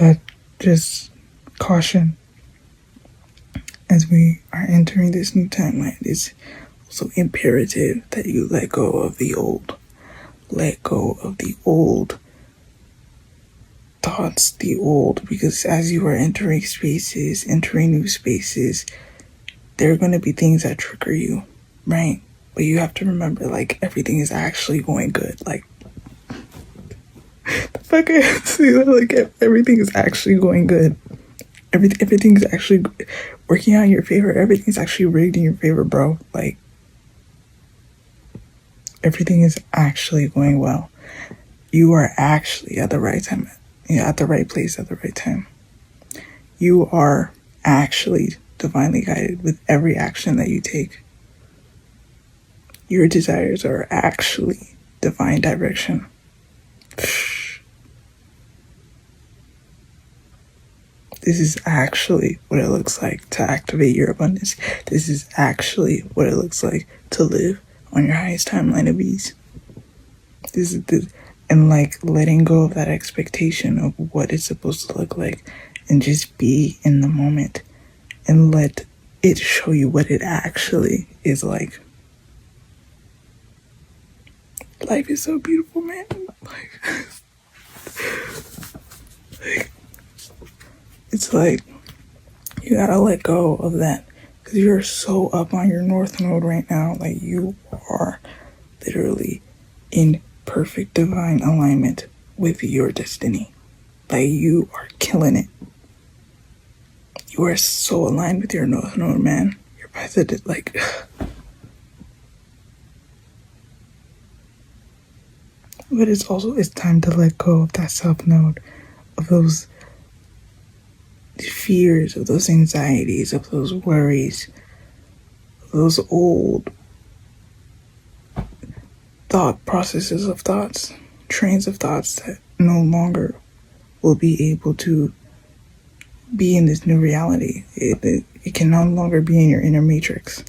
But just caution, as we are entering this new timeline, it's also imperative that you let go of the old. Let go of the old thoughts, because as you are entering new spaces, there are going to be things that trigger you, right? But you have to remember, like, everything is actually going good. Like, the fuck I see that, like, everything is actually going good. Everything is actually working out in your favor. Everything's actually rigged in your favor, bro. Like, everything is actually going well. You are actually at the right time, at the right place at the right time. You are actually divinely guided with every action that you take. Your desires are actually divine direction. This is actually what it looks like to activate your abundance. This is actually what it looks like to live on your highest timeline of ease. And like letting go of that expectation of what it's supposed to look like and just be in the moment and let it show you what it actually is like. Life is so beautiful, man. It's like you gotta let go of that, because you're so up on your north node right now. Like, you are literally in perfect divine alignment with your destiny. Like, you are killing it. You are so aligned with your north node, man. You're about to, like, but it's time to let go of that self node, of those fears, of those anxieties, of those worries, of those old thought processes of thoughts, trains of thoughts that no longer will be able to be in this new reality. It can no longer be in your inner matrix.